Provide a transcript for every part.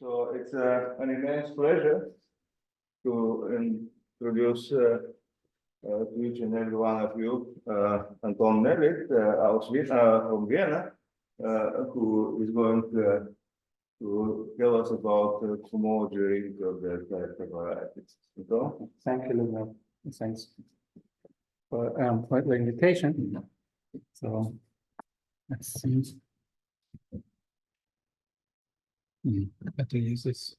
So it's an immense pleasure to introduce to each and every one of you Anton Mellit from Vienna, who is going to tell us about the cohomology ring of the character varieties. Anton? Thank you, Hilbert. Thanks for the invitation. So let's see. Better use this.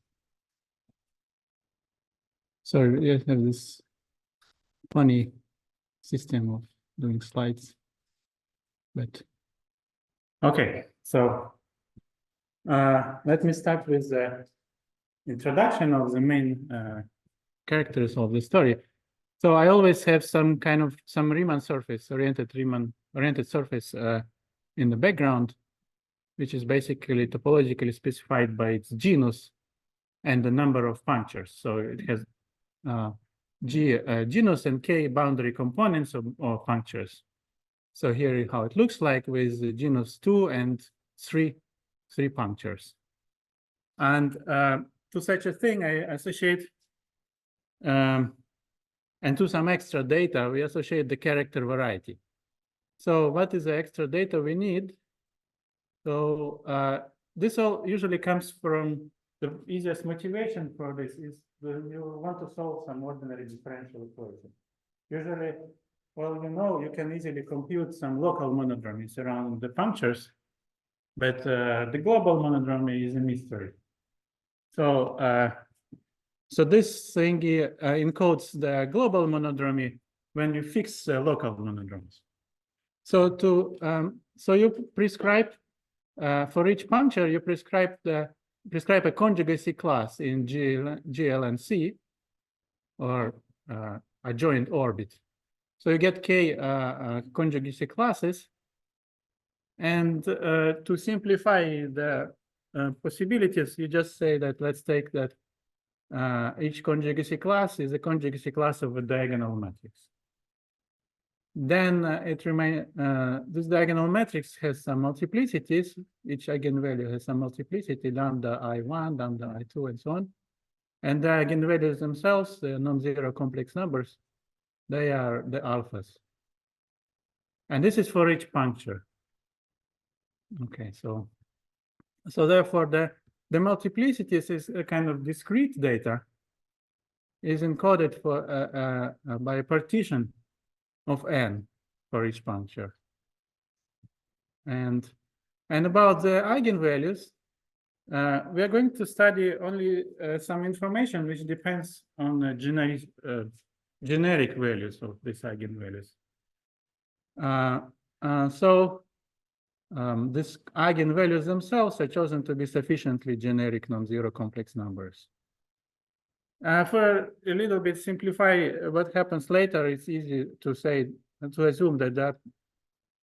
So we have this funny system of doing slides, but okay. So let me start with the introduction of the main characters of the story. So I always have some Riemann surface, oriented surface in the background, which is basically topologically specified by its genus and the number of punctures. So it has genus and K boundary components of punctures. So here is how it looks like with the genus 2 and 3 punctures. And to such a thing, I associate, and to some extra data, we associate the character variety. So what is the extra data we need? So this all usually comes from the easiest motivation for this is you want to solve some ordinary differential equation. Usually, well, you can easily compute some local monodromies around the punctures, but the global monodromy is a mystery. So, so this thing encodes the global monodromy when you fix local monodromies. So so you prescribe for each puncture, you prescribe a conjugacy class in GL and C, or a joint orbit. So you get K conjugacy classes, and to simplify the possibilities, you just say that let's take that each conjugacy class is a conjugacy class of a diagonal matrix. Then this diagonal matrix has some multiplicities. Each eigenvalue has some multiplicity, lambda I1, lambda I2, and so on. And the eigenvalues themselves, the non-zero complex numbers, they are the alphas. And this is for each puncture. Okay, so therefore the multiplicities is a kind of discrete data, is encoded for by a partition of n for each puncture. And about the eigenvalues, we are going to study only some information which depends on generic values of these eigenvalues. These eigenvalues themselves are chosen to be sufficiently generic non-zero complex numbers. For a little bit simplify what happens later, it's easy to say and to assume that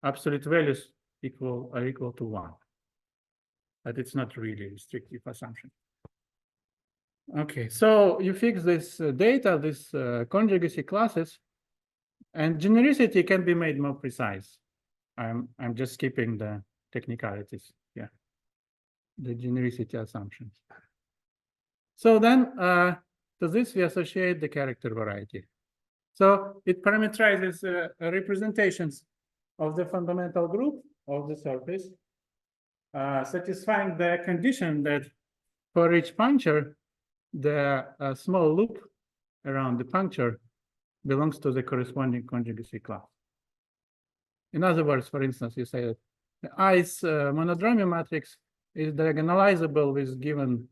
absolute values are equal to 1. But it's not really a restrictive assumption. Okay, so you fix this data, this conjugacy classes, and genericity can be made more precise. I'm just skipping the technicalities, yeah, the genericity assumptions. So then to this we associate the character variety. So it parameterizes representations of the fundamental group of the surface, satisfying the condition that for each puncture, the small loop around the puncture belongs to the corresponding conjugacy class. In other words, for instance, you say that the I's monodromy matrix is diagonalizable with given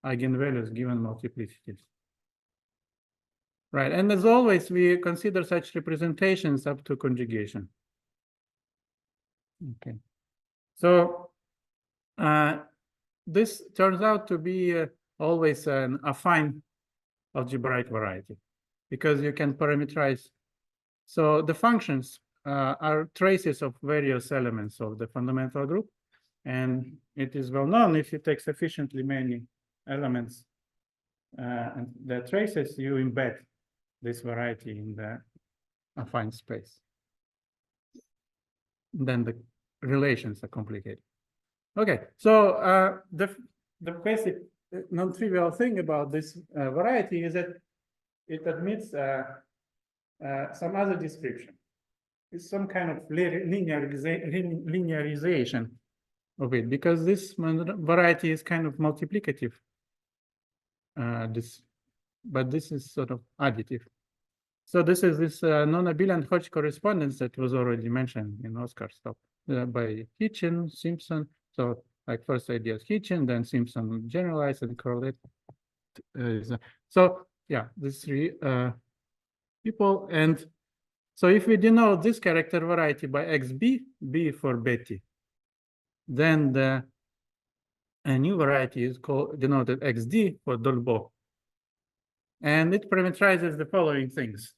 eigenvalues, given multiplicities. Right, and as always, we consider such representations up to conjugation. Okay, so this turns out to be always an affine algebraic variety, because you can parameterize. So the functions are traces of various elements of the fundamental group, and it is well known if you take sufficiently many elements and the traces, you embed this variety in the affine space. Then the relations are complicated. Okay, so the basic non-trivial thing about this variety is that it admits some other description. It's some kind of linearization of it, because this variety is kind of multiplicative. But this is sort of additive. So this is this non-abelian Hodge correspondence that was already mentioned in Oscar's talk by Hitchin, Simpson. So like first ideas Hitchin, then Simpson generalized and correlate. So yeah, these three people. And so if we denote this character variety by xb, b for Betty, then a new variety is called denoted xd for Dolbeau. And it parameterizes the following things.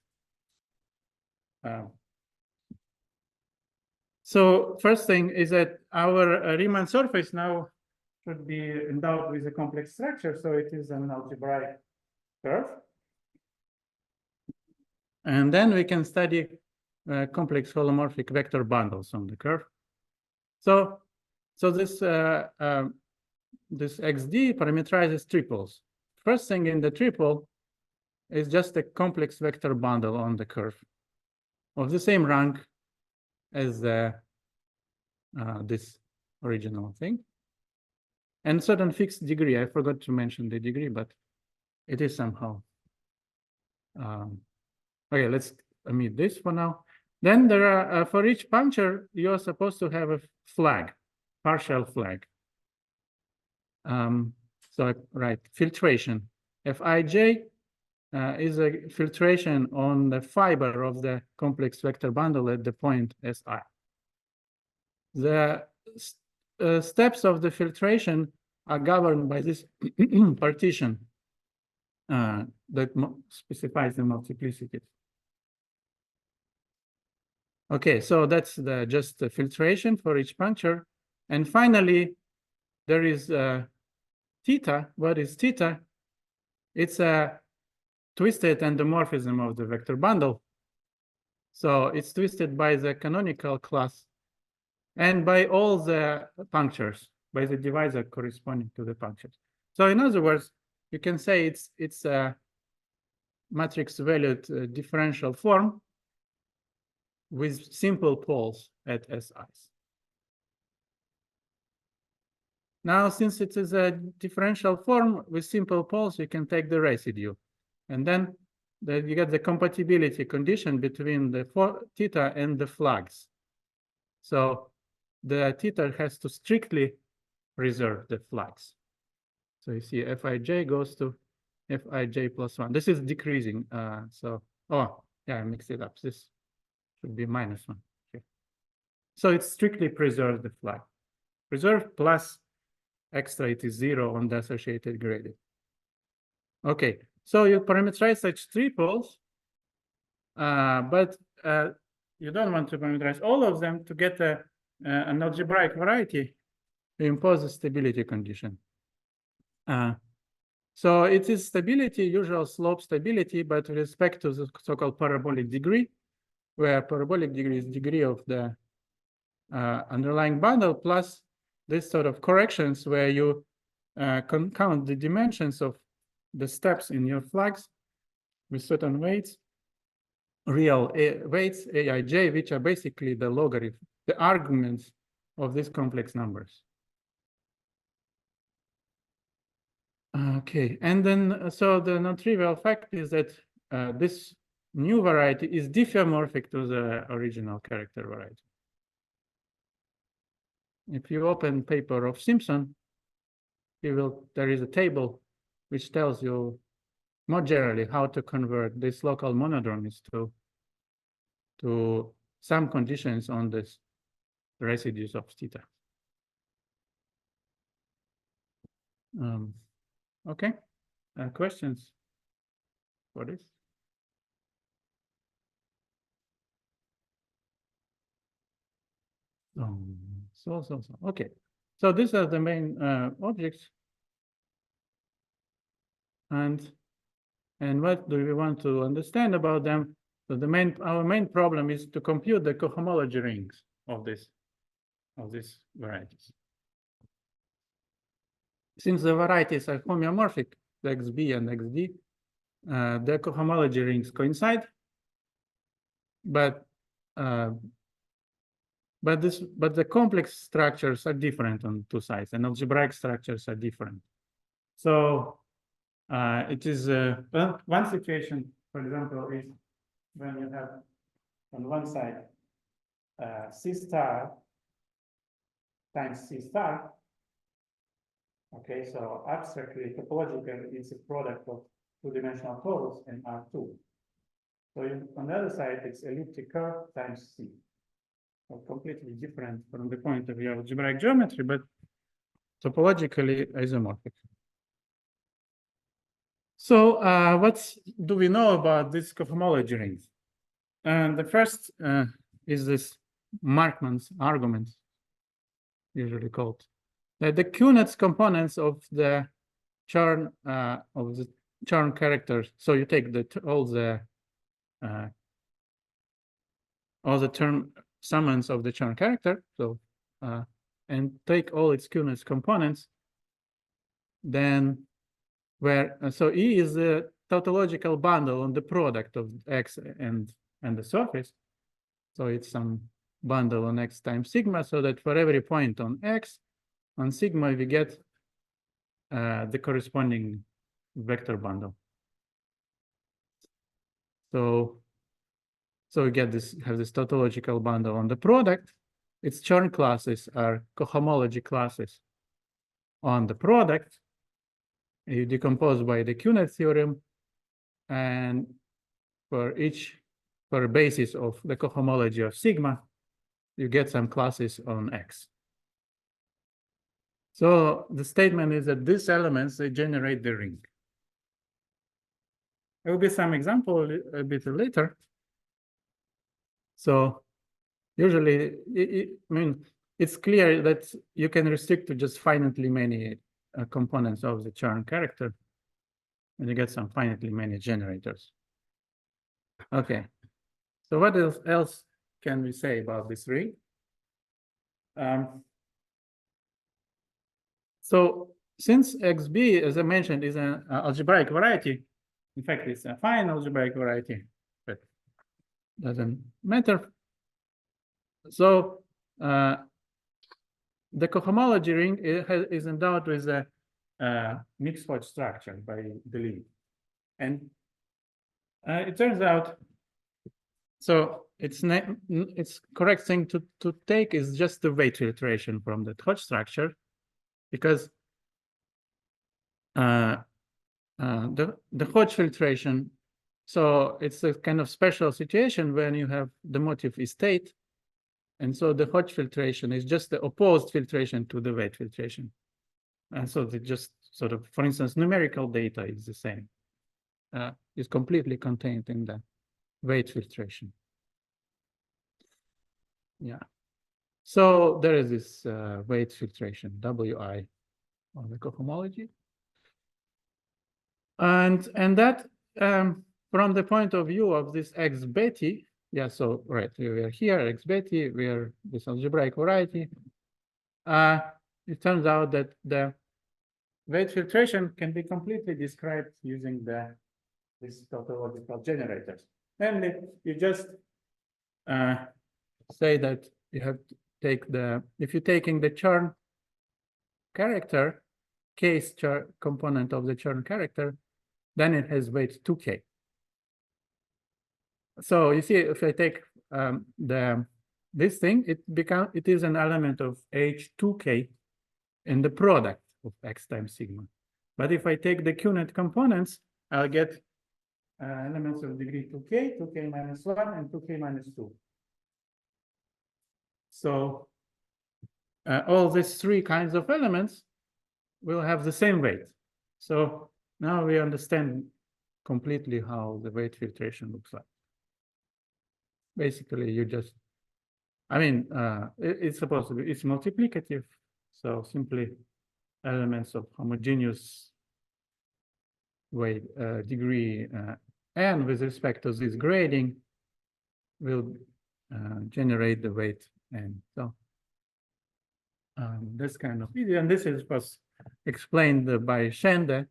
So first thing is that our Riemann surface now should be endowed with a complex structure. So it is an algebraic curve. And then we can study complex holomorphic vector bundles on the curve. So this xd parameterizes triples. First thing in the triple is just a complex vector bundle on the curve of the same rank as this original thing, and certain fixed degree. I forgot to mention the degree, but it is somehow. Okay, let's omit this for now. Then there are, for each puncture, you're supposed to have a flag, partial flag. So I write filtration. Fij is a filtration on the fiber of the complex vector bundle at the point Si. The steps of the filtration are governed by this partition that specifies the multiplicity. Okay, so that's just the filtration for each puncture. And finally, there is theta. What is theta? It's a twisted endomorphism of the vector bundle. So it's twisted by the canonical class and by all the punctures, by the divisor corresponding to the punctures. So in other words, you can say it's a matrix valued differential form with simple poles at SIs. Now, since it is a differential form with simple poles, you can take the residue. And then you get the compatibility condition between the theta and the flags. So the theta has to strictly preserve the flags. So you see Fij goes to Fij plus 1. This is decreasing. Oh, yeah, I mixed it up. This should be minus 1. Okay. So it strictly preserves the flag. Preserve plus extra, it is 0 on the associated gradient. Okay, so you parameterize such triples, but you don't want to parameterize all of them to get an algebraic variety to impose a stability condition. So it is stability, usual slope stability, but with respect to the so-called parabolic degree, where parabolic degree is degree of the underlying bundle plus this sort of corrections where you can count the dimensions of the steps in your flags with certain weights, real weights, Aij, which are basically the logarithm, the arguments of these complex numbers. Okay, and then so the non-trivial fact is that this new variety is diffeomorphic to the original character variety. If you open paper of Simpson, there is a table which tells you more generally how to convert these local monodromies to some conditions on this residues of theta. Okay, questions for this? Okay. So these are the main objects. And what do we want to understand about them? So our main problem is to compute the cohomology rings of these varieties. since the varieties are homeomorphic, the XB and XD, the cohomology rings coincide, but the complex structures are different on two sides, and algebraic structures are different. So it is one situation, for example, is when you have on one side C star times C star. Okay, so abstractly, topologically, it's a product of two-dimensional torus and R2. So on the other side, it's elliptic curve times C. So completely different from the point of view of algebraic geometry, but topologically isomorphic. So what do we know about these cohomology rings? And the first is this Markman's argument, usually called, that the QNets components of the Chern characters. So you take all the term summons of the Chern character, so and take all its QNets components, then where so E is the tautological bundle on the product of X and the surface. So it's some bundle on X times sigma, so that for every point on X, on sigma, we get the corresponding vector bundle. So we get this, have this tautological bundle on the product. Its Chern classes are cohomology classes on the product. You decompose by the QNet theorem, and for a basis of the cohomology of sigma, you get some classes on X. So the statement is that these elements, they generate the ring. There will be some example a bit later. So usually, I mean, it's clear that you can restrict to just finitely many components of the Chern character, and you get some finitely many generators. Okay, so what else can we say about this ring? So since XB, as I mentioned, is an algebraic variety, in fact, it's a fine algebraic variety, but doesn't matter. So the cohomology ring is endowed with a mixed Hodge structure by Delisle. And it turns out, so it's correct thing to take is just the weight filtration from the Hodge structure, because the Hodge filtration, so it's a kind of special situation when you have the motif is state, and so the Hodge filtration is just the opposed filtration to the weight filtration. And so they just sort of, for instance, numerical data is the same, is completely contained in the weight filtration. Yeah. So there is this weight filtration, WI, on the cohomology. And that, from the point of view of this X Betty, yeah, so right, we are here, X Betty, we are this algebraic variety. It turns out that the weight filtration can be completely described using this tautological generators. Namely, you just say that you have to take if you're taking the Chern character, case component of the Chern character, then it has weight 2k. So you see, if I take this thing, it is an element of H2k in the product of X times sigma. But if I take the QNet components, I'll get elements of degree 2k, 2k minus 1, and 2k minus 2. So all these three kinds of elements will have the same weight. So now we understand completely how the weight filtration looks like. Basically, you just, I mean, it's supposed to be, it's multiplicative. So simply elements of homogeneous weight degree n with respect to this grading will generate the weight n. So this kind of easy, and this is was explained by Schende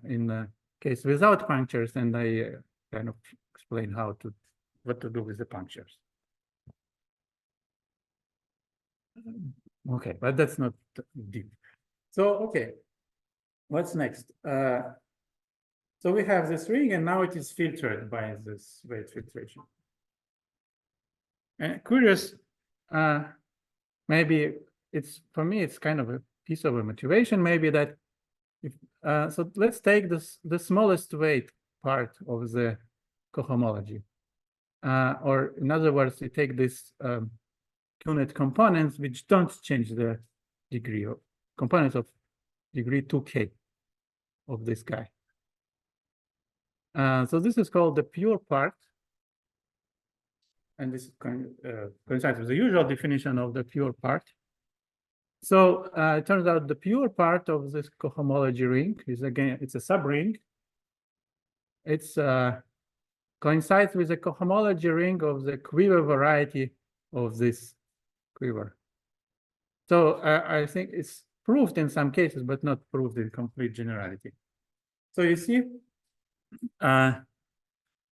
in the case without punctures, and I kind of explain what to do with the punctures. Okay, but that's not deep. So, okay, what's next? So we have this ring, and now it is filtered by this weight filtration. And curious, maybe for me, it's kind of a piece of a motivation, maybe that if, so let's take the smallest weight part of the cohomology. Or in other words, you take this unit components which don't change the degree of components of degree 2k of this guy. So this is called the pure part. And this coincides with the usual definition of the pure part. So it turns out the pure part of this cohomology ring is, again, it's a subring. It's coincides with the cohomology ring of the quiver variety of this quiver. So I think it's proved in some cases, but not proved in complete generality. So you see,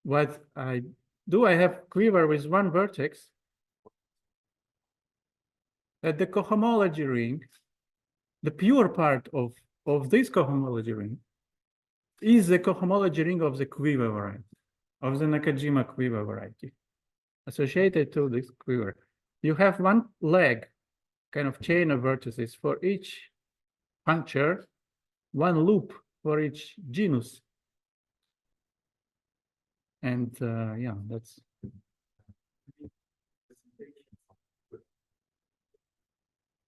what I do, I have quiver with one vertex. At the cohomology ring, the pure part of this cohomology ring is the cohomology ring of the quiver variety, of the Nakajima quiver variety, associated to this quiver. You have one leg, kind of chain of vertices for each puncture, one loop for each genus. And yeah, that's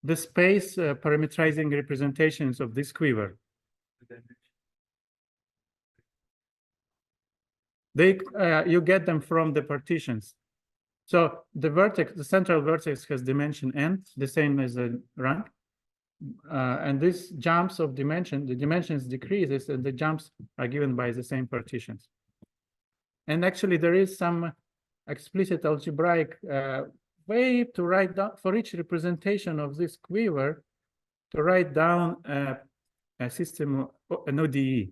the space parametrizing representations of this quiver. You get them from the partitions. So the vertex, the central vertex has dimension n, the same as the rank. And this jumps of dimension, the dimensions decreases, and the jumps are given by the same partitions. And actually, there is some explicit algebraic way to write down for each representation of this quiver to write down a system, an ODE.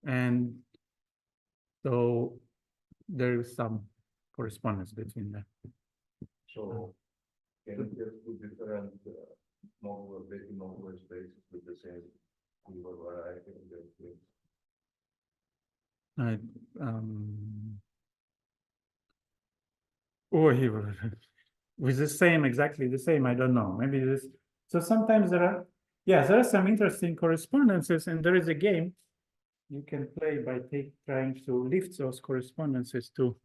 And so there is some correspondence between them. So can you just put different modular spaces with the same quiver variety? With the same, exactly the same, I don't know. Maybe this. So sometimes there are some interesting correspondences, and there is a game you can play by trying to lift those correspondences to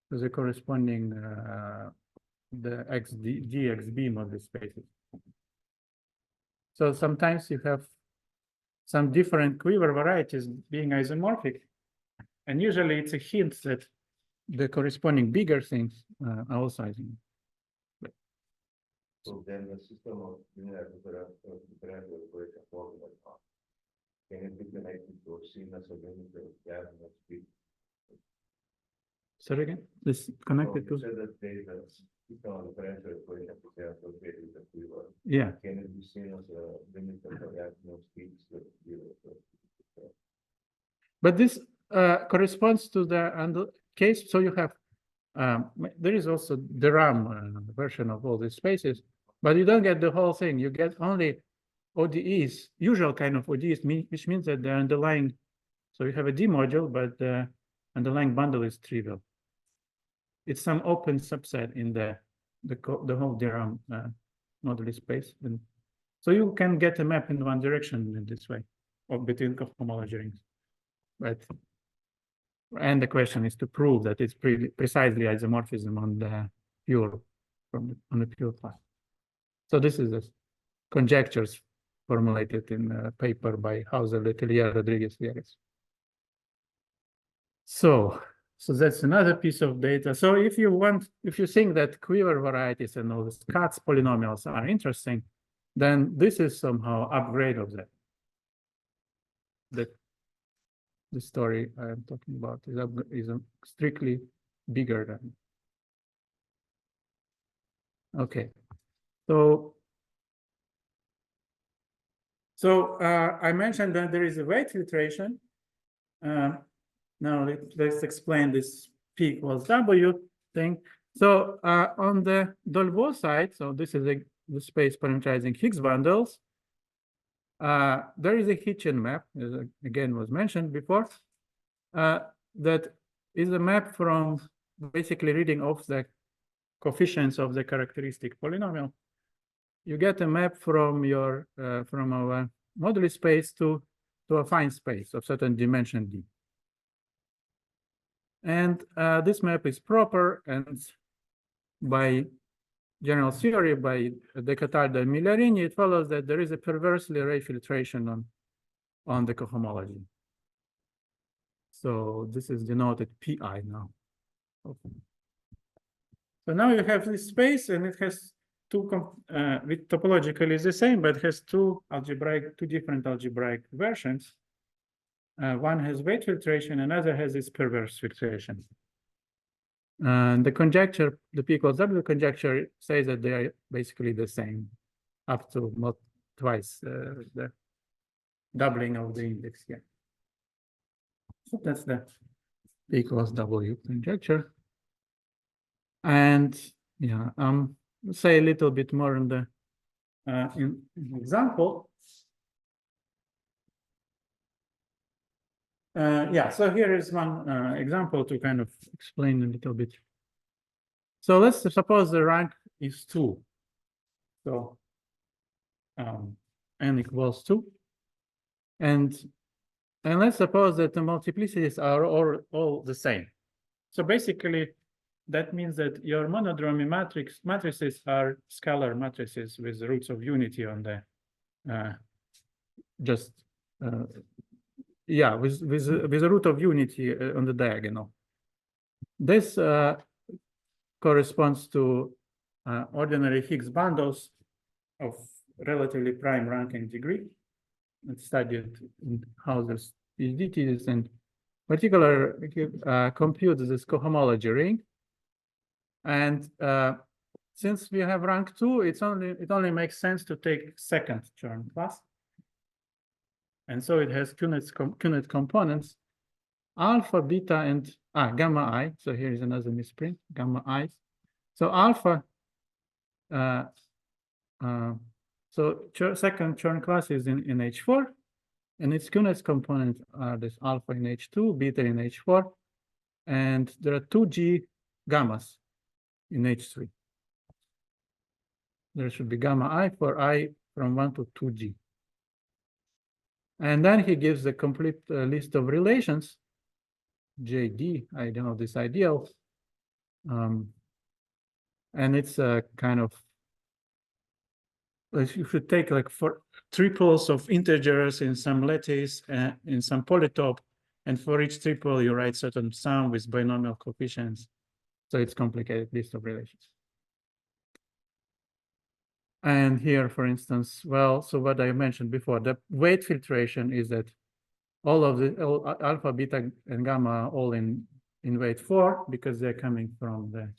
the corresponding the GXB model spaces. So sometimes you have some different quiver varieties being isomorphic, and usually it's a hint that the corresponding bigger things are also isomorphic. So then the system of linear differential equation formula can it be connected to a seamless limit of gas and speed? Sorry again? This connected so to? You said that there is a system of differential equation associated with the quiver. Yeah. Can it be seen as a limit of gas and speed? But this corresponds to the case. So you have, there is also the RAM version of all these spaces, but you don't get the whole thing. You get only ODEs, usual kind of ODEs, which means that the underlying, so you have a D module, but the underlying bundle is trivial. It's some open subset in the whole DRAM moduli space. And so you can get a map in one direction in this way, or between cohomology rings. But and the question is to prove that it's precisely isomorphism on the pure on the pure part. So this is the conjectures formulated in a paper by Hausel-Letellier-Rodriguez-Villegas. So that's another piece of data. So if you think that quiver varieties and all the Katz polynomials are interesting, then this is somehow upgrade of that. The story I'm talking about is strictly bigger than. Okay, so So I mentioned that there is a weight filtration. Now let's explain this P equals W thing. So on the Dolbeau side, so this is the space parameterizing Higgs bundles. There is a Hitchin map, as again was mentioned before, that is a map from basically reading off the coefficients of the characteristic polynomial. You get a map from your from our moduli space to a fine space of certain dimension D. And this map is proper, and by general theory, by Descartes and Migliorini, it follows that there is a perversely ray filtration on the cohomology. So this is denoted PI now. Okay. So now you have this space, and it has two, with topologically is the same, but has two different algebraic versions. One has weight filtration, another has this perverse filtration. And the conjecture, the P equals W conjecture, says that they are basically the same, up to not twice the doubling of the index here. So that's the P equals W conjecture. And yeah, say a little bit more in the in example. Yeah, so here is one example to kind of explain a little bit. So let's suppose the rank is 2. So n equals 2. And let's suppose that the multiplicities are all the same. So basically, that means that your monodromy matrices are scalar matrices with roots of unity on the yeah, with a root of unity on the diagonal. This corresponds to ordinary Higgs bundles of relatively prime rank and degree. It's studied in Hausel-Letellier-Rodriguez-Villegas, and particular compute this cohomology ring. And since we have rank 2, it only makes sense to take second Chern class. And so it has QNet components, alpha, beta, and gamma I. So here is another misprint, gamma I. So alpha, second Chern class is in H4, and its QNet components are this alpha in H2, beta in H4, and there are 2G gammas in H3. There should be gamma I for I from 1 to 2G. And then he gives a complete list of relations, JD, I don't know this ideal. And it's a kind of, you should take like for triples of integers in some lattice, in some polytope, and for each triple you write certain sum with binomial coefficients. So it's complicated list of relations. And here, for instance, well, so what I mentioned before, the weight filtration is that all of the alpha, beta, and gamma all in weight 4 because they're coming from the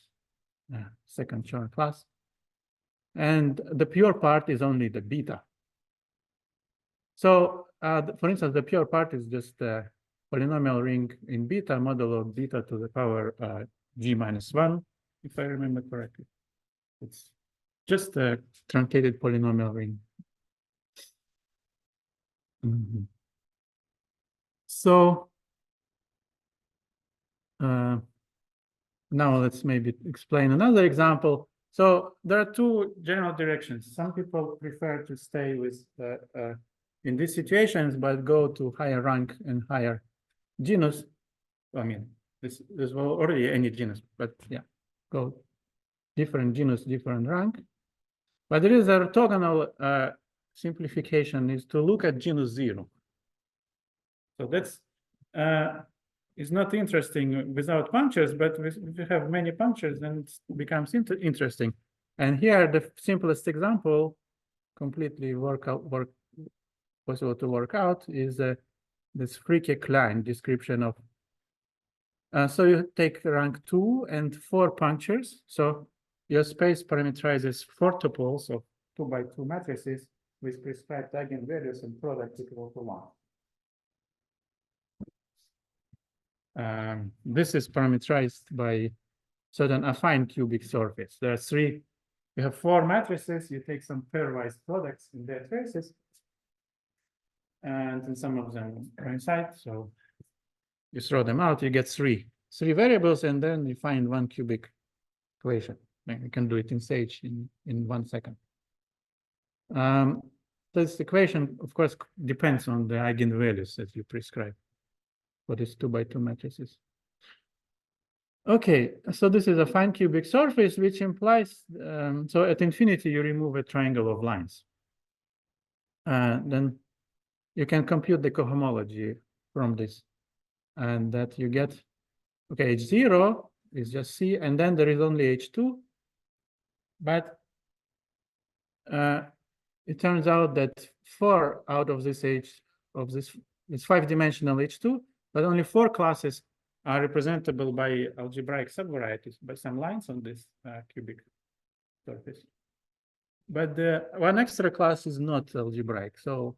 second Chern class. And the pure part is only the beta. So, for instance, the pure part is just a polynomial ring in beta, modulo beta to the power g minus 1, if I remember correctly. It's just a truncated polynomial ring. Mm-hmm. So now let's maybe explain another example. So there are two general directions. Some people prefer to stay with in these situations, but go to higher rank and higher genus. I mean, this was already any genus, but yeah, go different genus, different rank. But there is a orthogonal simplification is to look at genus 0. So that's is not interesting without punctures, but if you have many punctures, then it becomes interesting. And here, the simplest example, completely possible to work out, is this Fricke-Klein description of. So you take rank 2 and 4 punctures. So your space parameterizes 4 tuples of 2 by 2 matrices. with prescribed eigenvalues and product equal to 1. This is parameterized by certain affine cubic surface. There are three. You have four matrices. You take some pairwise products in their traces, and in some of them coincide. So you throw them out. You get three variables, and then you find one cubic equation. You can do it in Sage in 1 second. This equation, of course, depends on the eigenvalues that you prescribe for these 2 by 2 matrices. Okay, so this is a fine cubic surface, which implies, so at infinity, you remove a triangle of lines. Then you can compute the cohomology from this. And that you get, okay, H0 is just C, and then there is only H2. But it turns out that 4 out of this it's 5-dimensional H2, but only 4 classes are representable by algebraic subvarieties, by some lines on this cubic surface. But the one extra class is not algebraic. So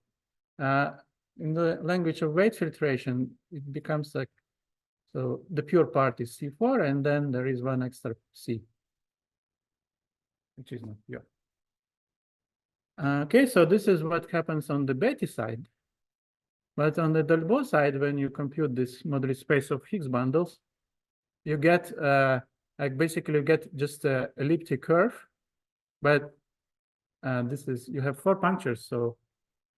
in the language of weight filtration, it becomes like, so the pure part is C4, and then there is one extra C, which is not pure. Okay, so this is what happens on the Betti side. But on the Delbo side, when you compute this moduli space of Higgs bundles, you get, like basically you get just an elliptic curve, but this is, you have 4 punctures, so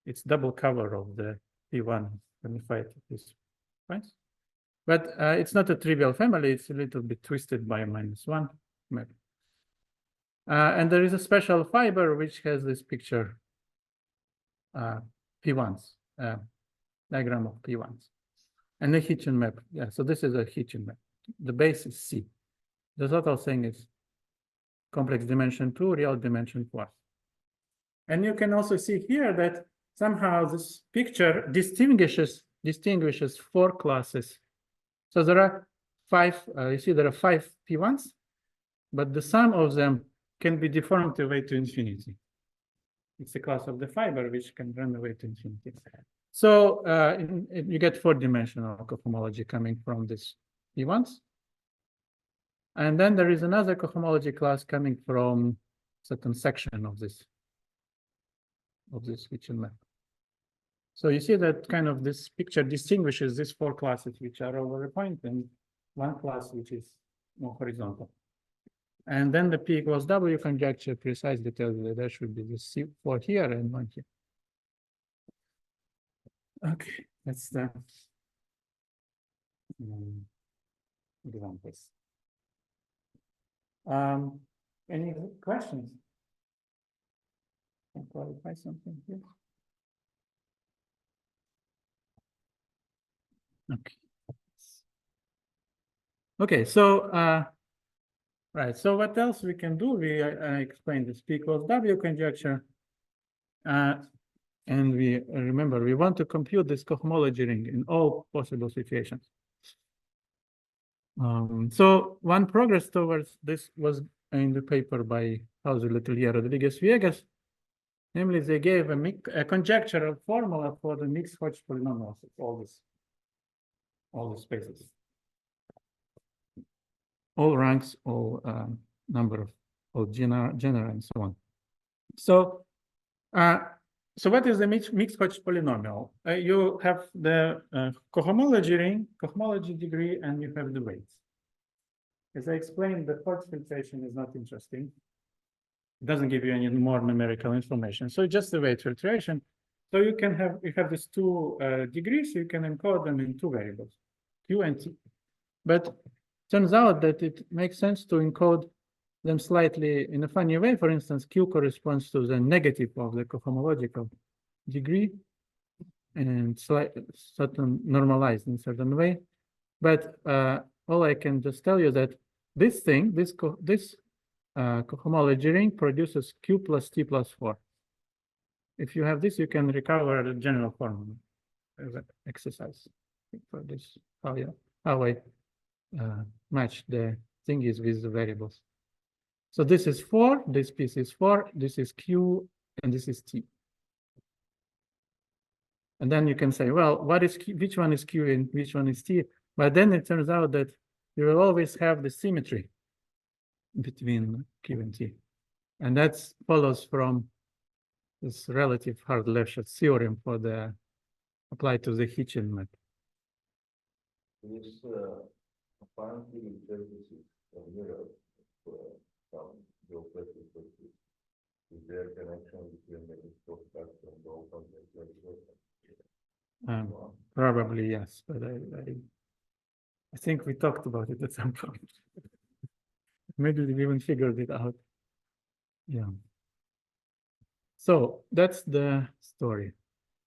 it's double cover of the P1 unified at this point. But it's not a trivial family, it's a little bit twisted by -1 maybe. And there is a special fiber which has this picture, P1s, diagram of P1s. And the Hitchin map, yeah, so this is a Hitchin map. The base is C. The total thing is complex dimension 2, real dimension 4. And you can also see here that somehow this picture distinguishes 4 classes. So there are 5, you see there are 5 P1s, but the sum of them can be deformed away to infinity. It's a class of the fiber which can run away to infinity. So you get 4-dimensional cohomology coming from this P1s. And then there is another cohomology class coming from certain section of this Hitchin map. So you see that kind of this picture distinguishes these 4 classes which are over a point and one class which is more horizontal. And then the P equals W conjecture precisely tells you that there should be this C4 here and 1 here. Okay, that's the examples. Any questions? Can clarify something here? Okay. Okay, so right. So what else we can do? I explained this P equals W conjecture, and we remember we want to compute this cohomology ring in all possible situations. So one progress towards this was in the paper by Hausel-Letellier-Rodriguez-Villegas. Namely, they gave a conjectural formula for the mixed Hodge polynomials of all the spaces, all ranks, all number of all genera and so on. So, so what is the mixed Hodge polynomial? You have the cohomology ring, cohomology degree, and you have the weights. As I explained, the Hodge filtration is not interesting. It doesn't give you any more numerical information. So just the weight filtration. So you have these 2 degrees. You can encode them in 2 variables, Q and T. But turns out that it makes sense to encode them slightly in a funny way. For instance, Q corresponds to the negative of the cohomological degree and certain normalized in a certain way. But all I can just tell you that this thing, this cohomology ring produces Q plus T plus 4. If you have this, you can recover the general formula as an exercise for this, how I match the thingies with the variables. So this is 4, this piece is 4, this is Q, and this is T. And then you can say, well, what is Q, which one is Q and which one is T? But then it turns out that you will always have the symmetry between Q and T. And that follows from this relative Hausel-Letellier theorem for the applied to the Hitchin map. This apparently interfaces of mirror some geometric properties. Is there a connection between the construct and the open? Probably yes, but I think we talked about it at some point. Maybe we even figured it out. Yeah. So that's the story.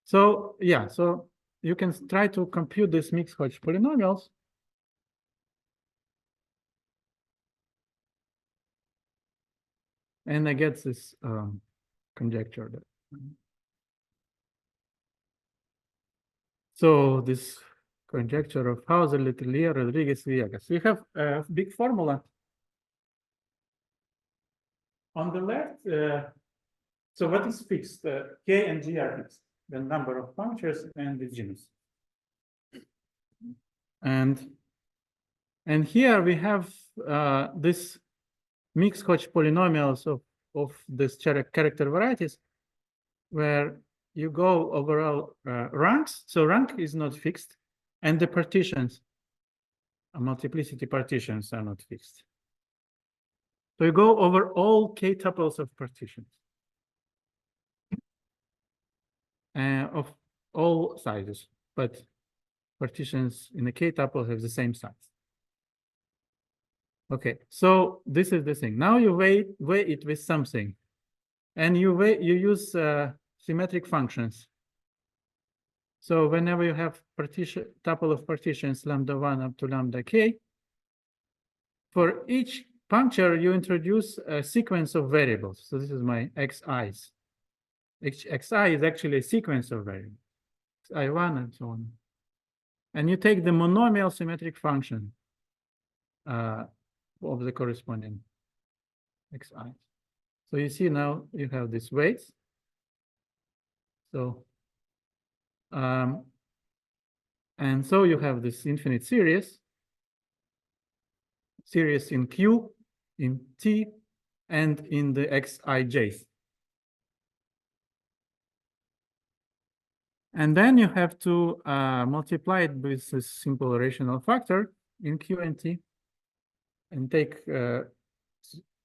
So yeah, so you can try to compute these mixed Hodge polynomials. And I get this conjecture that. So this conjecture of Hausel-Letellier-Rodriguez-Villegas. We have a big formula. On the left, so what is fixed? K and G are fixed. The number of punctures and the genus. And here we have this mixed Hodge polynomials of this character varieties, where you go over all ranks. So rank is not fixed, and the partitions, multiplicity partitions are not fixed. So you go over all K tuples of partitions of all sizes, but partitions in a K tuple have the same size. Okay, so this is the thing. Now you weigh it with something, and you use symmetric functions. So whenever you have tuple of partitions lambda 1 up to lambda k, for each puncture you introduce a sequence of variables. So this is my xi's. Xi is actually a sequence of variables, xi1 and so on. And you take the monomial symmetric function of the corresponding xi. So you see now you have these weights. So and so you have this infinite series in Q, in T, and in the xij's. And then you have to multiply it with a simple rational factor in Q and T, and take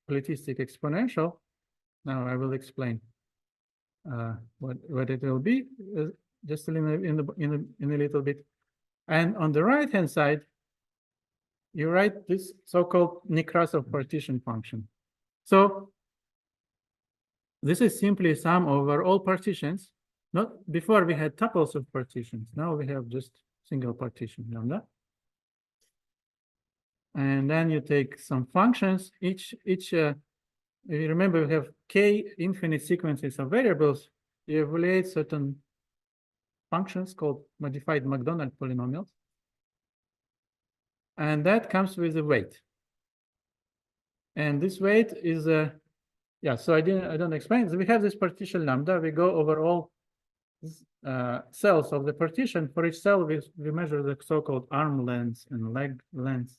politistic exponential. Now I will explain what it will be just in a little bit. And on the right hand side, you write this so-called Nekrasov partition function. So this is simply sum over all partitions. Not before we had tuples of partitions. Now we have just single partition lambda. And then you take some functions. If you remember, we have k infinite sequences of variables. You evaluate certain functions called modified McDonald polynomials. And that comes with a weight. And this weight is yeah, so I don't explain. So we have this partition lambda. We go over all cells of the partition. For each cell, we measure the so-called arm length and leg length.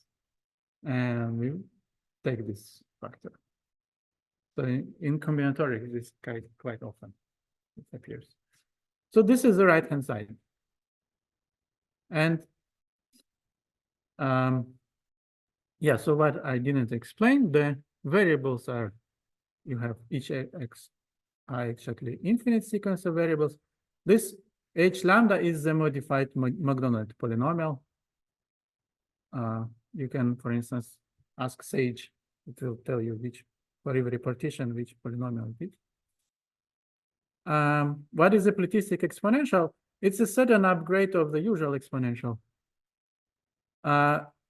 And we take this factor. So in combinatorics, this quite often it appears. So this is the right-hand side. And yeah, so what I didn't explain, the variables are, you have each x exactly infinite sequence of variables. This h lambda is the modified McDonald polynomial. You can, for instance, ask Sage. It will tell you which, for every partition, which polynomial it is. What is a politistic exponential? It's a sudden upgrade of the usual exponential.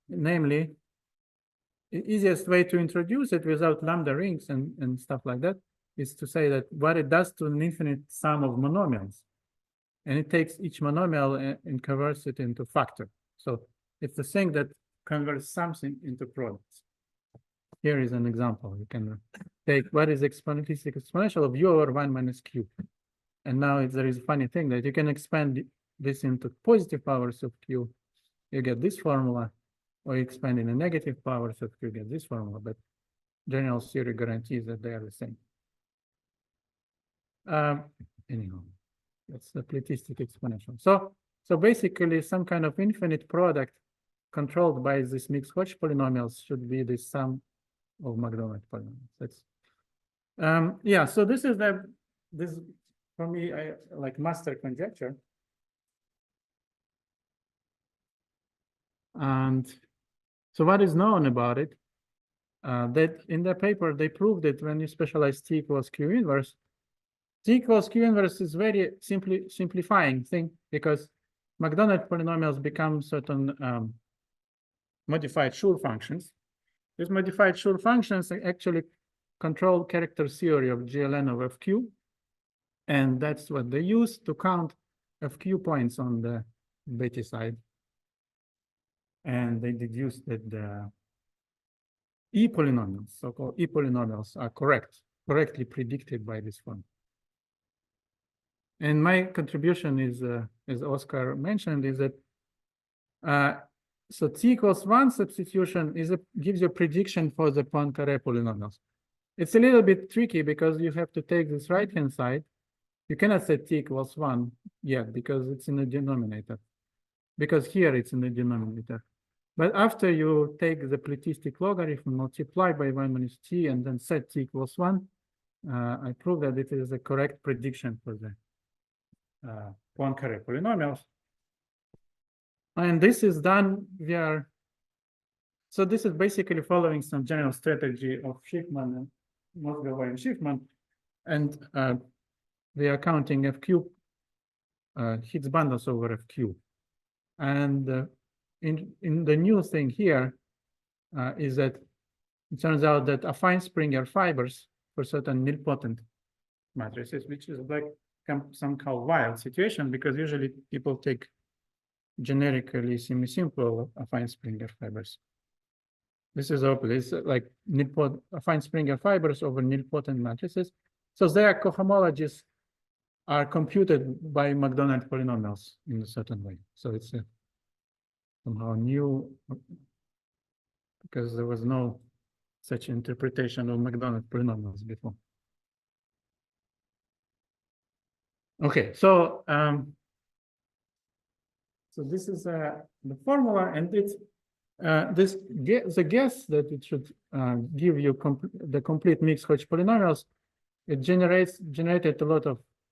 Namely, the easiest way to introduce it without lambda rings and stuff like that is to say that what it does to an infinite sum of monomials. And it takes each monomial and converts it into factor. So it's the thing that converts something into products. Here is an example. You can take what is politistic exponential of u over 1 minus q. And now there is a funny thing that you can expand this into positive powers of Q, you get this formula, or you expand in the negative powers of Q, you get this formula, but general theory guarantees that they are the same. Anyhow, that's the platistic exponential. So basically, some kind of infinite product controlled by this mixed Hodge polynomials should be the sum of McDonald polynomials. That's yeah. So this is this for me, I like master conjecture. And so what is known about it? That in the paper they proved that when you specialize T equals Q inverse, T equals Q inverse is very simplifying thing, because McDonald polynomials become certain modified Schur functions. These modified Schur functions actually control character theory of GLN of FQ, and that's what they use to count FQ points on the Betti side. And they deduced that the E polynomials, so-called E polynomials, are correctly predicted by this form. And my contribution is, as Oscar mentioned, is that so T equals 1 substitution gives you a prediction for the Poincaré polynomials. It's a little bit tricky because you have to take this right-hand side. You cannot say T equals 1 yet because it's in the denominator. Because here it's in the denominator. But after you take the platistic logarithm, multiply by 1 minus T, and then set T equals 1, I prove that it is a correct prediction for the Poincaré polynomials. And this is done via, so this is basically following some general strategy of Schiffman and Mosgova and Schiffman, and we are counting FQ Higgs bundles over FQ. And in the new thing here is that it turns out that affine Springer fibers for certain nilpotent matrices, which is like somehow wild situation, because usually people take generically semi-simple affine Springer fibers. This is open. It's like affine Springer fibers over nilpotent matrices. So their cohomologies are computed by McDonald polynomials in a certain way. So it's somehow new, because there was no such interpretation of McDonald polynomials before. Okay, so so this is the formula, and it's the guess that it should give you the complete mixed Hodge polynomials. It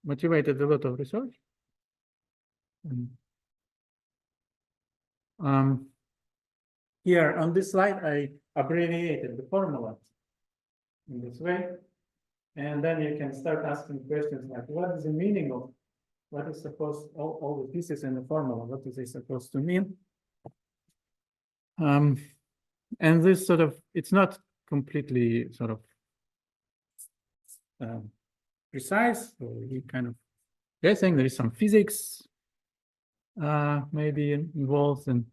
motivated a lot of research. Here on this slide, I abbreviated the formula in this way, and then you can start asking questions like, what is the meaning of what is supposed, all the pieces in the formula, what is it supposed to mean? And this sort of, it's not completely sort of precise, so we kind of guessing. There is some physics maybe involved, and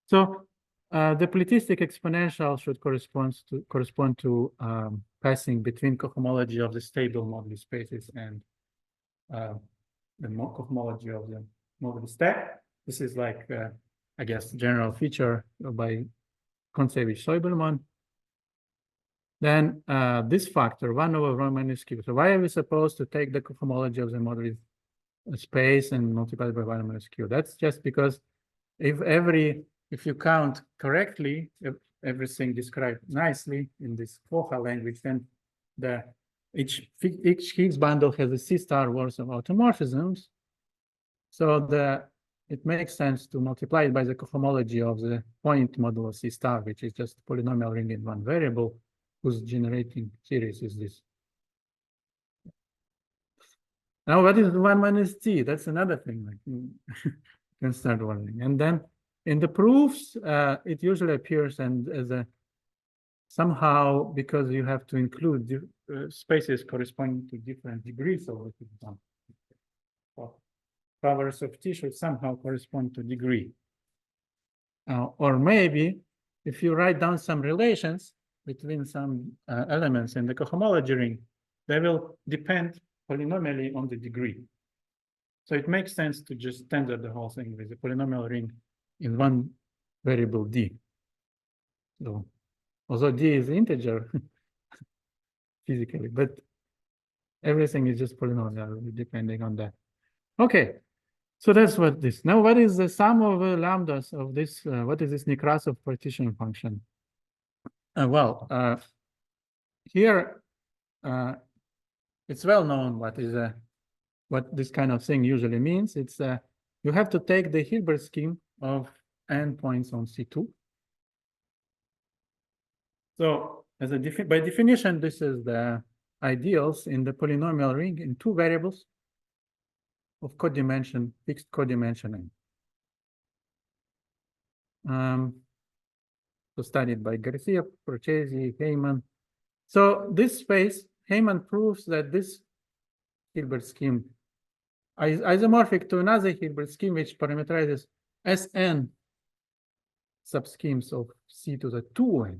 so the platistic exponential should correspond to passing between cohomology of the stable moduli spaces and the cohomology of the moduli stack. This is like I guess general feature by Kontsevich-Soibelman. Then this factor 1 over Rho minus Q. So why are we supposed to take the cohomology of the moduli space and multiply it by 1 minus Q? That's just because if you count correctly, if everything described nicely in this COHA language, then each Higgs bundle has a C star worth of automorphisms. So it makes sense to multiply it by the cohomology of the point modulo C star, which is just a polynomial ring in one variable whose generating series is this. Now, what is 1 minus T? That's another thing. Like you can start wondering. And then in the proofs, it usually appears and as a somehow, because you have to include spaces corresponding to different degrees of it. Powers of T should somehow correspond to degree. Or maybe if you write down some relations between some elements in the cohomology ring, they will depend polynomially on the degree. So it makes sense to just standard the whole thing with a polynomial ring in one variable d. So although d is integer physically, but everything is just polynomial depending on that. Okay, so that's what this. Now, what is the sum of lambdas of this? What is this Nekrasov partition function? Here it's well known what is what this kind of thing usually means. It's you have to take the Hilbert scheme of n points on C2. So as a by definition, this is the ideals in the polynomial ring in two variables of codimension, fixed codimension n. So studied by Garcia, Procesi, Heyman. So this space, Heyman proves that this Hilbert scheme is isomorphic to another Hilbert scheme which parameterizes Sn subschemes of C to the 2n.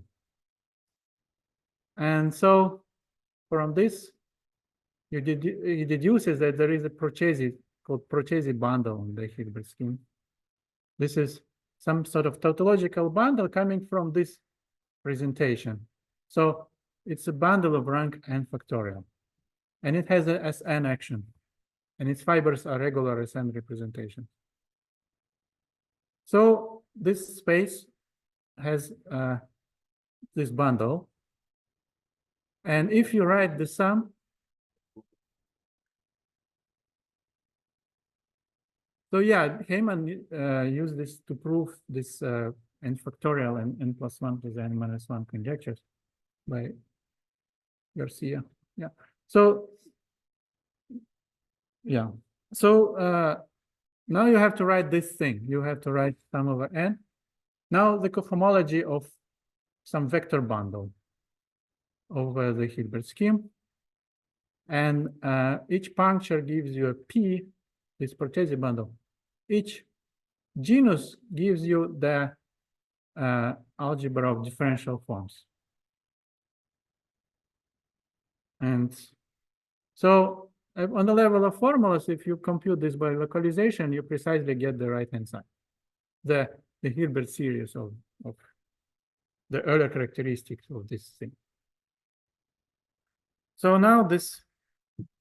And so from this, he deduces that there is a Procesi called Procesi bundle in the Hilbert scheme. This is some sort of tautological bundle coming from this presentation. So it's a bundle of rank n factorial. And it has a Sn action. And its fibers are regular Sn representations. So this space has this bundle. And if you write the sum, so yeah, Heyman used this to prove this n factorial and n plus 1 to the n minus 1 conjectures by Garcia. Yeah. So, yeah. So now you have to write this thing. You have to write sum over n. Now the cohomology of some vector bundle over the Hilbert scheme. And each puncture gives you a P, this Procesi bundle. Each genus gives you the algebra of differential forms. And so on the level of formulas, if you compute this by localization, you precisely get the right-hand side. The Hilbert series of the earlier characteristics of this thing. So now this,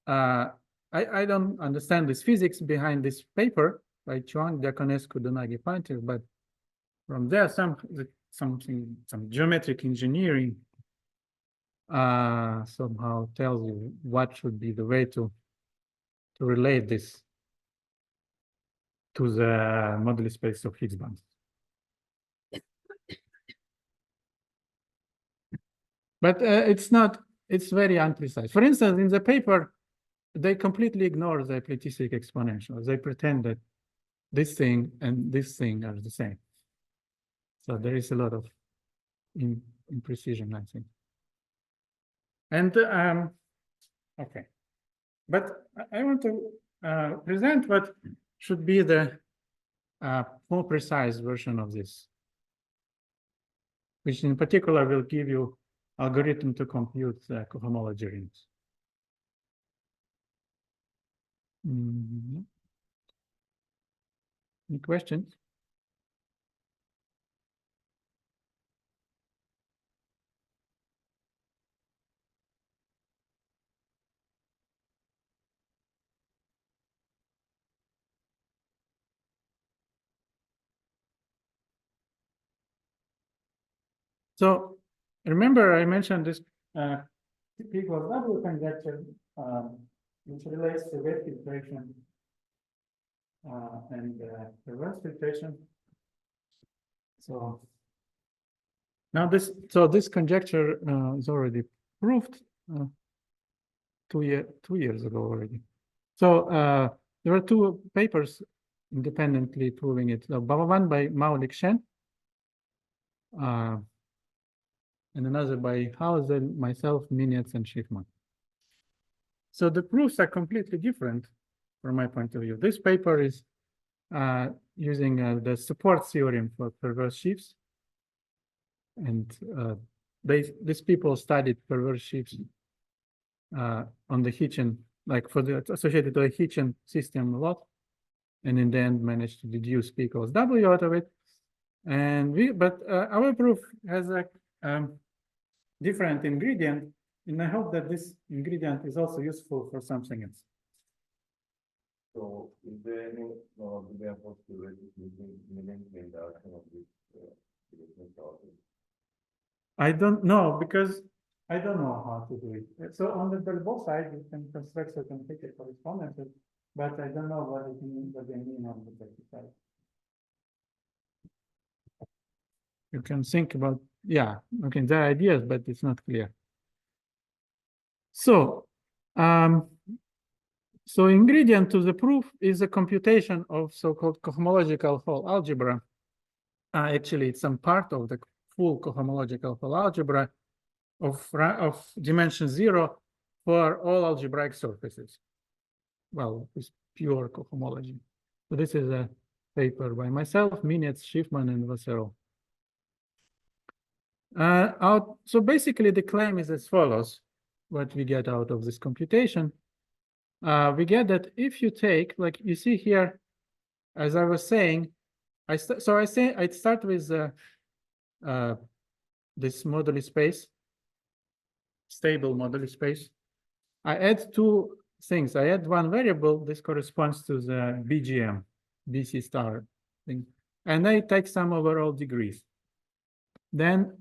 I don't understand this physics behind this paper by Chuang-Diaconescu-Donagi-Pantev, but from there some geometric engineering somehow tells you what should be the way to relate this to the moduli space of Higgs bonds. But it's not. It's very imprecise. For instance, in the paper, they completely ignore the eclectic exponential. They pretend that this thing and this thing are the same. So there is a lot of imprecision, I think. And okay, but I want to present what should be the more precise version of this, which in particular will give you algorithm to compute the cohomology rings. Any questions? So remember, I mentioned this P equals W conjecture, which relates to wave filtration and reverse filtration. So now this conjecture is already proved 2 years ago already. So there were two papers independently proving it. One by Maulik Shen. And another by Hausel, myself, Minetz, and Schiffman. So the proofs are completely different from my point of view. This paper is using the support theorem for perverse sheaves. And these people studied perverse sheaves on the Hitchin, like for the associated to the Hitchin system a lot. and in the end managed to deduce P equals W out of it. And our proof has a different ingredient, and I hope that this ingredient is also useful for something else. So is there any possibility using the induction of this process? I don't know, because I don't know how to do it. So on the both sides, you can construct certain physical correspondences, but I don't know what they mean on the vertical side. You can think about, yeah, okay, there are ideas, but it's not clear. So, so ingredient to the proof is a computation of so-called cohomological whole algebra. Actually, it's some part of the full cohomological whole algebra of dimension 0 for all algebraic surfaces. Well, it's pure cohomology. So this is a paper by myself, Minetz, Schiffman, and Vasserot. So basically, the claim is as follows. What we get out of this computation, we get that if you take, like you see here, as I was saying, I'd start with this moduli space, stable moduli space. I add two things. I add one variable. This corresponds to the BGM, BC star thing, and I take some overall degrees. Then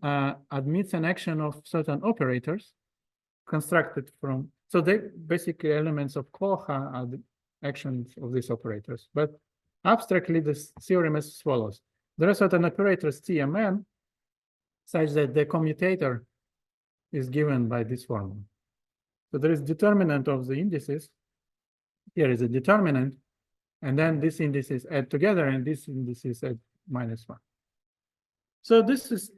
admits an action of certain operators constructed from, so they basically elements of COHA are the actions of these operators. But abstractly, this theorem is as follows. There are certain operators T and M such that the commutator is given by this formula. So there is determinant of the indices. Here is a determinant, and then these indices add together, and these indices add -1. So this is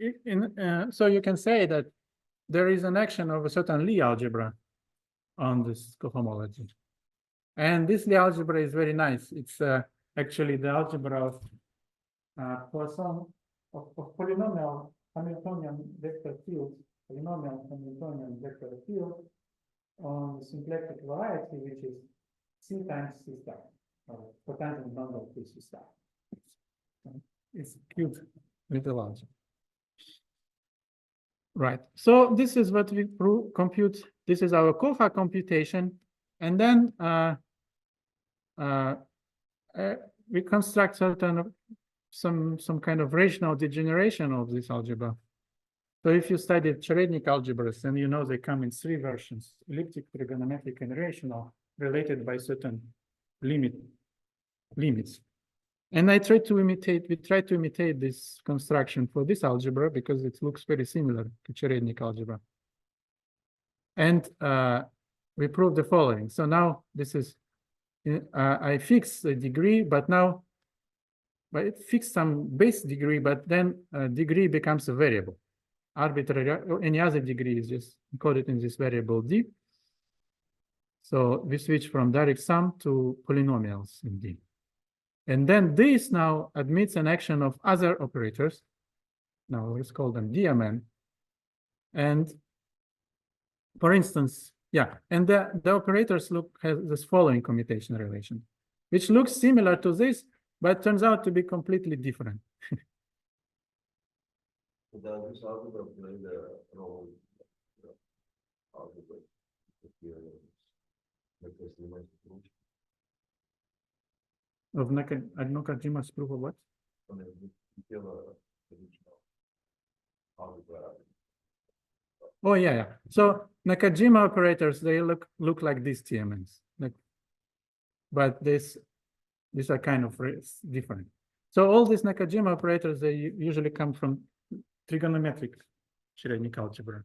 so you can say that there is an action of a certain Lie algebra on this cohomology. And this Lie algebra is very nice. It's actually the algebra of Poisson of polynomial Hamiltonian vector fields, polynomial Hamiltonian vector field on the symplectic variety, which is C times C star, or potential number of C star. It's cute little algebra. Right. So this is what we compute. This is our COHA computation, and then we construct certain some kind of rational degeneration of this algebra. So if you studied Cherednik algebras, then you know they come in 3 versions: elliptic, trigonometric, and rational, related by certain limits. And we try to imitate this construction for this algebra because it looks very similar to Cherednik algebra. And we prove the following. So now this is, I fix the degree, but now, it fixed some base degree, but then degree becomes a variable. Arbitrary, or any other degree is just encoded in this variable D. So we switch from direct sum to polynomials in D. And then this now admits an action of other operators. Now let's call them DMN. And for instance, yeah, and the operators has this following commutation relation, which looks similar to this, but turns out to be completely different. Does this algebra play the role of algebra? Of Nakajima's proof of what? Oh yeah. So Nakajima operators, they look like these TMNs, but these are kind of different. So all these Nakajima operators, they usually come from trigonometric Cherednik algebra,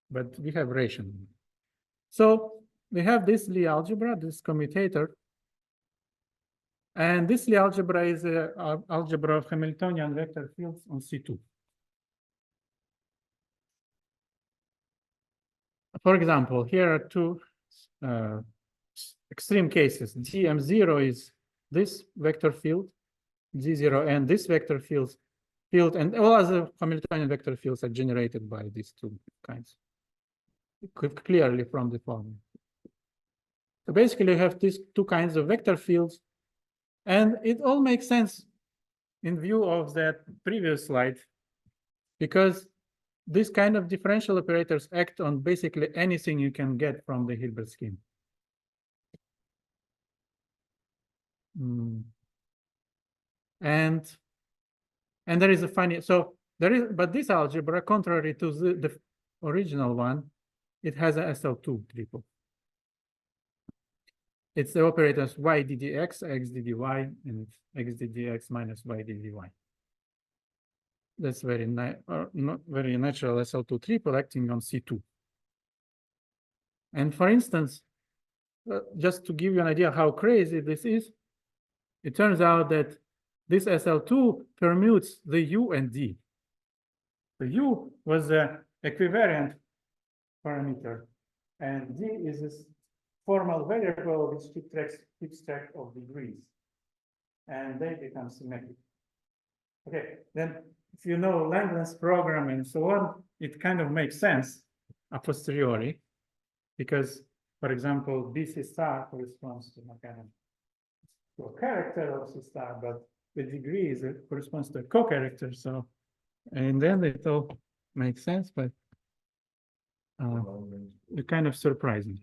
but we have rational. So we have this Lie algebra, this commutator. And this Lie algebra is an algebra of Hamiltonian vector fields on C2. For example, here are two extreme cases. GM0 is this vector field, G0, and this vector field, and all other Hamiltonian vector fields are generated by these two kinds, clearly from the formula. So basically, you have these two kinds of vector fields. And it all makes sense in view of that previous slide, because this kind of differential operators act on basically anything you can get from the Hilbert scheme. And there is a funny, so there is, but this algebra, contrary to the original one, it has a SL2 triple. It's the operators y ddx, x ddy, and x ddx minus y ddy. That's very not very natural SL2 triple acting on C2. And for instance, just to give you an idea how crazy this is, it turns out that this SL2 permutes the U and D. The U was the equivariant parameter, and D is this formal variable which keeps track of degrees, and they become symmetric. Okay, then if you know Langland's program and so on, it kind of makes sense a posteriori, because, for example, BC star corresponds to a character of C star, but the degree corresponds to a co-character. So, and then it all makes sense, but it's kind of surprising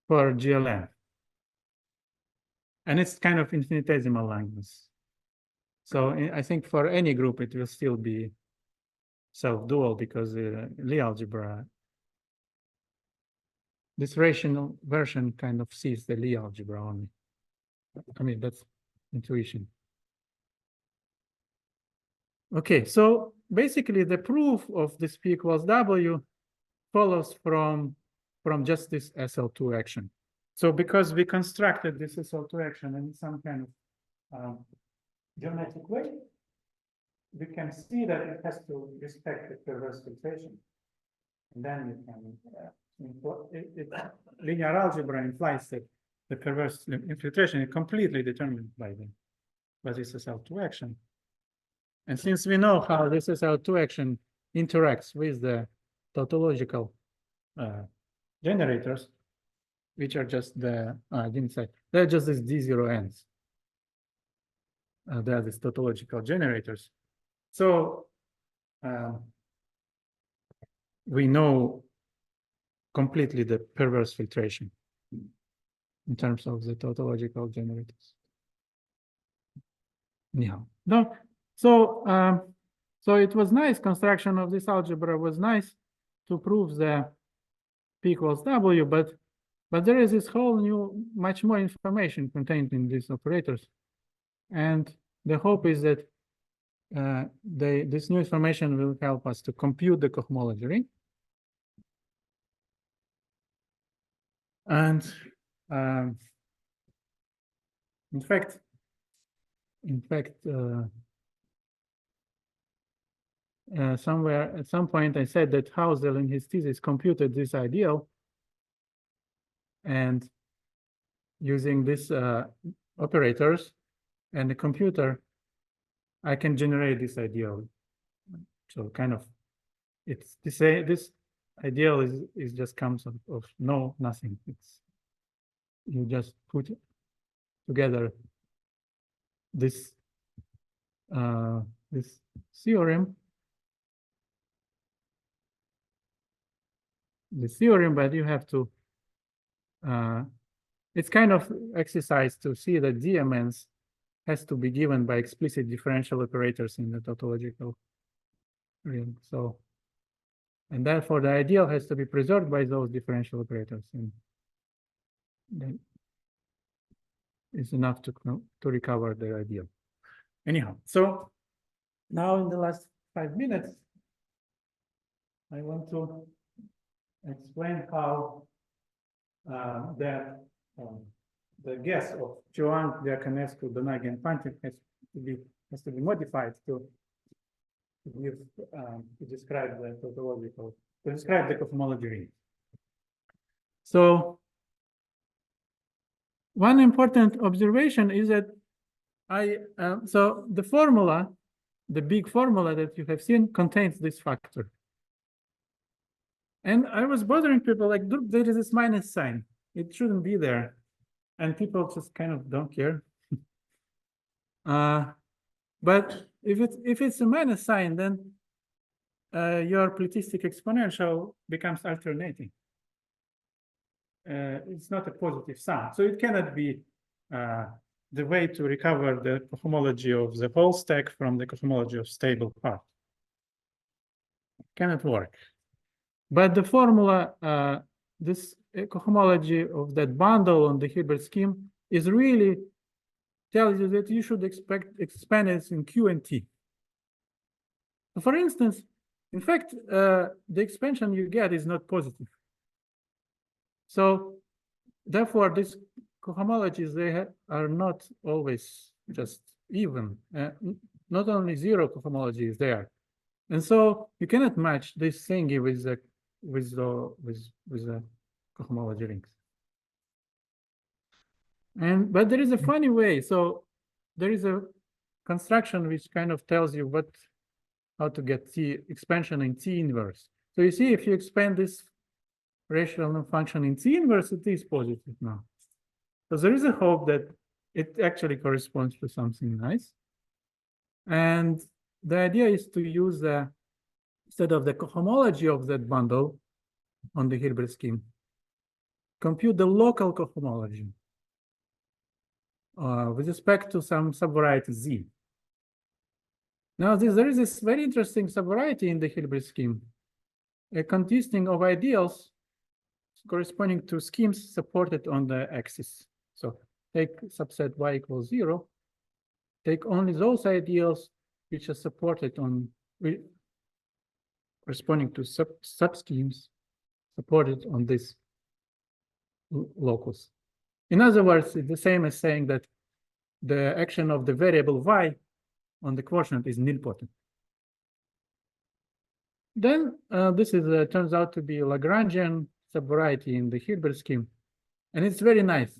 for GLM. And it's kind of infinitesimal Langlands. So I think for any group, it will still be self-dual, because Lie algebra, this rational version kind of sees the Lie algebra only. I mean, that's intuition. Okay, so basically the proof of this P equals W follows from just this SL2 action. So because we constructed this SL2 action in some kind of geometric way, we can see that it has to respect the perverse filtration. And then you can, linear algebra implies that the perverse infiltration is completely determined by this SL2 action. And since we know how this SL2 action interacts with the tautological generators, which are just the, I didn't say, they're just these D0Ns. They are these tautological generators. So we know completely the perverse filtration in terms of the tautological generators. Anyhow, no. So so it was nice. Construction of this algebra was nice to prove the P equals W, but there is this whole new, much more information contained in these operators, and the hope is that this new information will help us to compute the cohomology ring. And in fact, somewhere at some point I said that Hausel in his thesis computed this ideal, and using these operators and the computer, I can generate this ideal. So kind of, it's this ideal is just comes of nothing. It's, you just put together this this theorem, but you have to it's kind of exercise to see that DMNs has to be given by explicit differential operators in the tautological ring. So, and therefore the ideal has to be preserved by those differential operators, and then it's enough to recover the ideal. Anyhow, so now in the last 5 minutes, I want to explain how the guess of Chuang-Diaconescu-Donagi-Pantev has to be modified to give to describe the tautological, to describe the cohomology ring. So one important observation is that so the formula, the big formula that you have seen, contains this factor. And I was bothering people like, there is this minus sign. It shouldn't be there. and people just kind of don't care. But if it's a minus sign, then your plethistic exponential becomes alternating. It's not a positive sum, so it cannot be the way to recover the cohomology of the whole stack from the cohomology of stable part. Cannot work. But the formula, this cohomology of that bundle on the Hilbert scheme is really tells you that you should expand it in Q and T. For instance, in fact, the expansion you get is not positive. So therefore, these cohomologies, they are not always just even. Not only zero cohomology is there. And so you cannot match this thingy with the cohomology rings. But there is a funny way. So there is a construction which kind of tells you how to get T expansion in T inverse. So you see, if you expand this rational function in T inverse, it is positive now. So there is a hope that it actually corresponds to something nice. And the idea is to use instead of the cohomology of that bundle on the Hilbert scheme, compute the local cohomology with respect to some subvariety Z. Now, there is this very interesting subvariety in the Hilbert scheme, consisting of ideals corresponding to schemes supported on the axis. So take subset Y equals 0, take only those ideals which are supported on corresponding to sub-schemes supported on this locus. In other words, it's the same as saying that the action of the variable Y on the quotient is nilpotent. Then this turns out to be a Lagrangian subvariety in the Hilbert scheme, and it's very nice.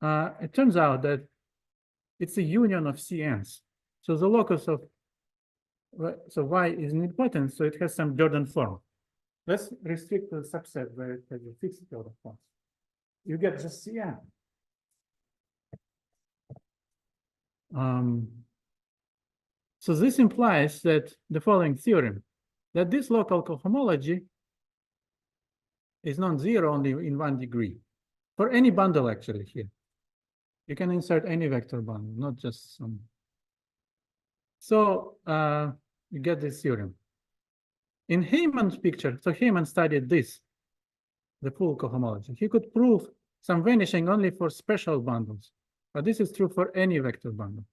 It turns out that it's a union of CNs. So the locus of Y is nilpotent, so it has some Jordan form. Let's restrict the subset where it has a fixed Jordan form. You get just CN. So this implies that the following theorem, that this local cohomology is non-zero only in 1 degree for any bundle actually here. You can insert any vector bundle, not just some. So you get this theorem. In Heymann's picture, so Heymann studied this, the full cohomology. He could prove some vanishing only for special bundles, but this is true for any vector bundle.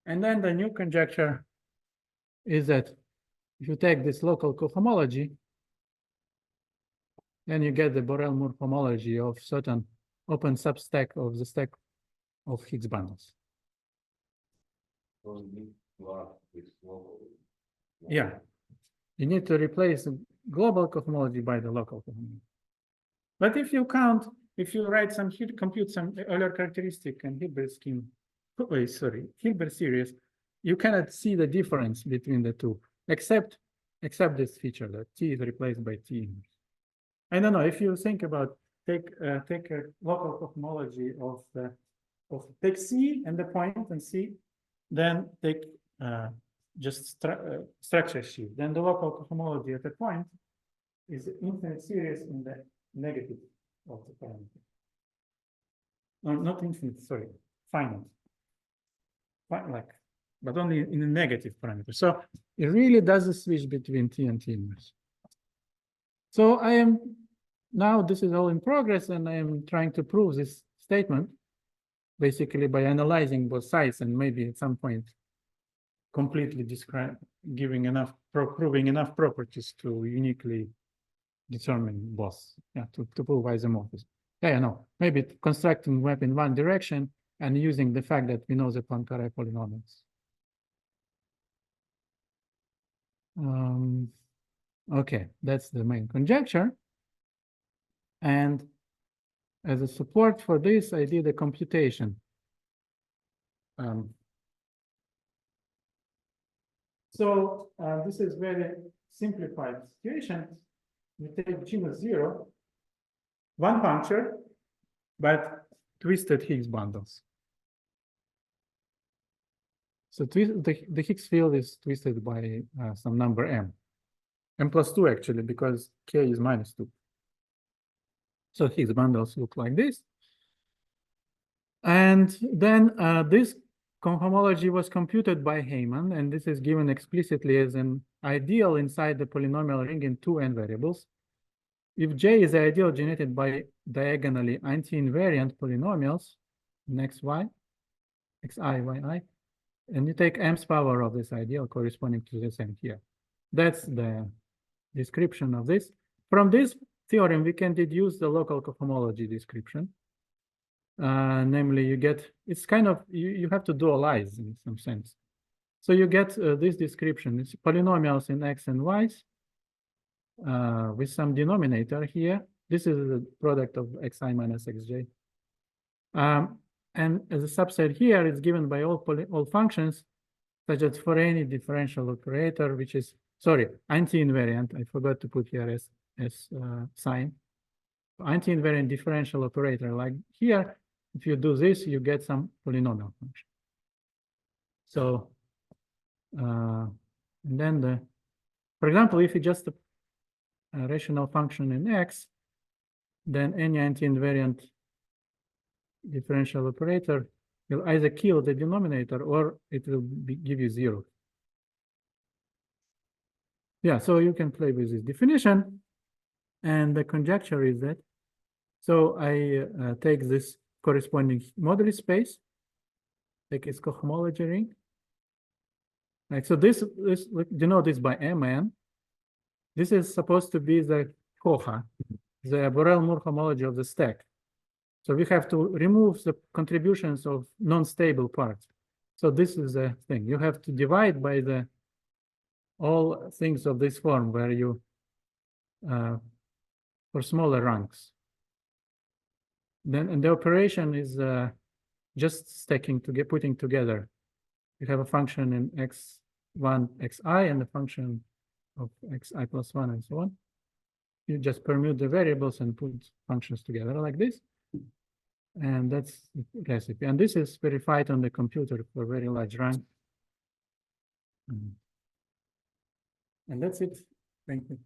And then the new conjecture is that if you take this local cohomology, then you get the Borel-Moore homology of certain open substack of the stack of Higgs bundles. Yeah, you need to replace the global cohomology by the local cohomology. But if you write some, compute some Euler characteristic and Hilbert scheme, Hilbert series, you cannot see the difference between the two, except this feature that T is replaced by T inverse. I don't know if you think about take a local cohomology of take C and the point and C, then take just structure C. Then the local cohomology at the point is infinite series in the negative of the parameter. No, not infinite, sorry, finite. But only in a negative parameter. So it really does a switch between T and T inverse. So now this is all in progress, and I am trying to prove this statement basically by analyzing both sides and maybe at some point completely proving enough properties to uniquely determine both, to prove isomorphism. No, maybe constructing web in one direction and using the fact that we know the Poincare polynomials. Okay, that's the main conjecture. And as a support for this, I did a computation. This is very simplified situation. You take genus 0, one puncture, but twisted Higgs bundles. So the Higgs field is twisted by some number m plus 2 actually, because k is minus 2. So Higgs bundles look like this. And then this cohomology was computed by Riemann, and this is given explicitly as an ideal inside the polynomial ring in 2 n variables. If J is the ideal generated by diagonally anti-invariant polynomials, xy, xi, yi, and you take m's power of this ideal corresponding to this m here. That's the description of this. From this theorem, we can deduce the local cohomology description. Namely, you get, it's kind of, you have to dualize in some sense. So you get this description. It's polynomials in x and y's with some denominator here. This is the product of xi minus xj. And as a subset here, it's given by all functions, such as for any differential operator, which is, sorry, anti-invariant. I forgot to put here as sign. Anti-invariant differential operator, like here, if you do this, you get some polynomial function. So, and then for example, if you just a rational function in x, then any anti-invariant differential operator will either kill the denominator or it will give you 0. Yeah, so you can play with this definition. And the conjecture is that, so I take this corresponding moduli space, take its cohomology ring. Like, so this denote this by Mn. This is supposed to be the COHA, the Borel-Moore homology of the stack. So we have to remove the contributions of non-stable parts. So this is the thing. You have to divide by the all things of this form where you, for smaller ranks. Then, and the operation is just stacking to get putting together. You have a function in x1, xi, and a function of xi plus 1, and so on. You just permute the variables and put functions together like this. And that's the recipe. And this is verified on the computer for very large rank. And that's it. Thank you.